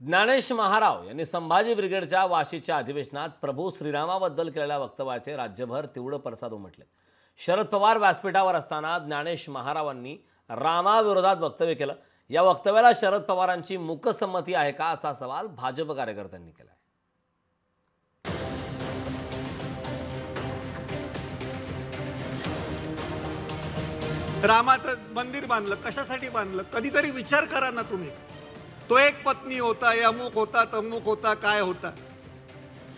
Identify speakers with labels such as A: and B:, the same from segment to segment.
A: ज्ञानेश महाराव यांनी संभाजी ब्रिगेडच्या वाशीच्या अधिवेशनात प्रभू श्रीरामाबद्दल केलेल्या वक्तव्याचे राज्यभर तीव्र पडसाद उमटले। शरद पवार व्यासपीठावर असताना ज्ञानेश महारावांनी रामाविरोधात वक्तव्य केलं। या वक्तव्याला शरद पवारांची मूकसंमती आहे का असा सवाल भाजप कार्यकर्त्यांनी केला।
B: रामाचं मंदिर बांधलं, कशासाठी बांधलं? कधीतरी विचार करा ना तुम्ही। तो एक पत्नी होता, अमुक होता, तमुक होता, काय होता?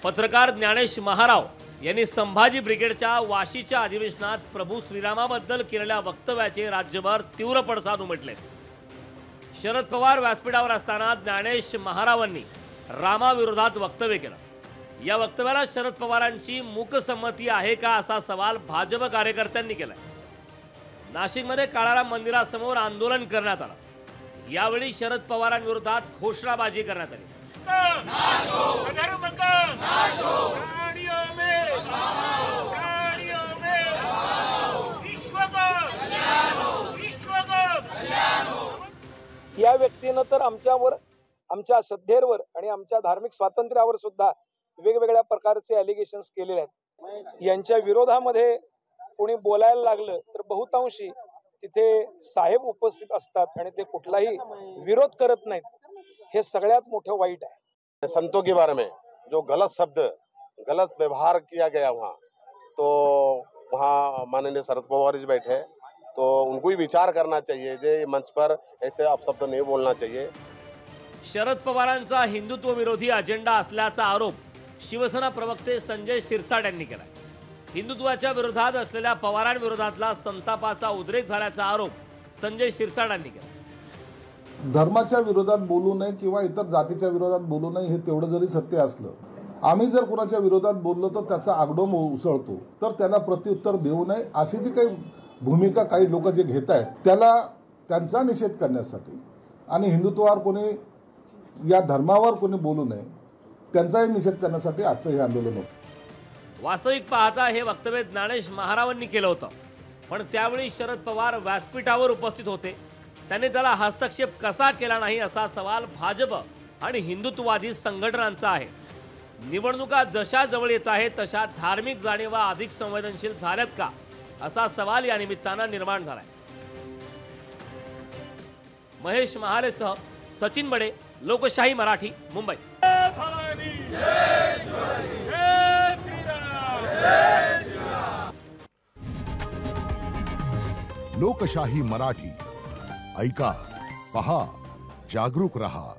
A: पत्रकार ज्ञानेश महाराव यांनी संभाजी ब्रिगेडच्या वाशीच्या अधिवेशनात प्रभू श्रीरामाबद्दल केलेल्या वक्तव्याचे राज्यभर तीव्र पडसाद उमटले। शरद पवार व्यासपीठावर असताना ज्ञानेश महारावांनी रामाविरोधात वक्तव्य केलं। या वक्तव्याला शरद पवारांची मूकसंमती आहे का असा सवाल भाजप कार्यकर्त्यांनी केलाय। नाशिकमध्ये काळाराम मंदिरासमोर आंदोलन करण्यात आलं। यावेळी शरद पवारांविरोधात घोषणाबाजी करण्यात आली।
C: या व्यक्तीनं तर आमच्यावर, आमच्या श्रद्धेवर आणि आमच्या धार्मिक स्वातंत्र्यावर सुद्धा वेगवेगळ्या प्रकारचे ॲलिगेशन्स केलेले आहेत। यांच्या विरोधामध्ये कोणी बोलायला लागलं तर बहुतांशी तिथे साहेब उपस्थित असतात आणि ते कुठलाही विरोध करत नाहीत। हे सगळ्यात मोठं वाईट आहे।
D: संतों के बारे में जो गलत शब्द, गलत व्यवहार किया गया वहाँ, तो वहाँ माननीय शरद पवार जी बैठे, तो उनको ही विचार करना चाहिए। जे मंच पर ऐसे अपशब्द नहीं बोलना चाहिए।
A: शरद पवारांचा हिंदुत्व विरोधी अजेंडा असल्याचा आरोप शिवसेना प्रवक्ते संजय शिरसाट यांनी केला। हिंदुत्वाच्या विरोधात असलेल्या पवारांविरोधातला संतापाचा उद्रेक झाल्याचा आरोप संजय शिरसाट यांनी केला।
E: धर्माच्या विरोधात बोलू नये किंवा इतर जातीच्या विरोधात बोलू नये हे तेवढं जरी सत्य असलं, आम्ही जर कोणाच्या विरोधात बोललो तर त्याचा आगडोम उसळतो, तर त्याला प्रत्युत्तर देऊ नये अशी जी काही भूमिका काही लोक जे घेत आहेत त्याला त्यांचा निषेध करण्यासाठी आणि हिंदुत्वावर कोणी, या धर्मावर कोणी बोलू नये त्यांचाही निषेध करण्यासाठी आजचं हे आंदोलन होतं।
A: वास्तविक पाहता हे वक्तव्य ज्ञानेश महारावांनी केलं होतं, पण त्यावेळी शरद पवार व्यासपीठावर उपस्थित होते। त्यांनी त्याला हस्तक्षेप कसा केला नाही असा सवाल भाजप आणि हिंदुत्ववादी संघटनांचा आहे। निवडणुका जशा जवळ येत आहेत तशा धार्मिक जाणीवा अधिक संवेदनशील झाल्यात का असा सवाल या निमित्तानं निर्माण झालाय। महेश महालेसह सचिन बडे, लोकशाही मराठी, मुंबई।
F: लोकशाही मराठी ऐका, पहा, जागरूक रहा।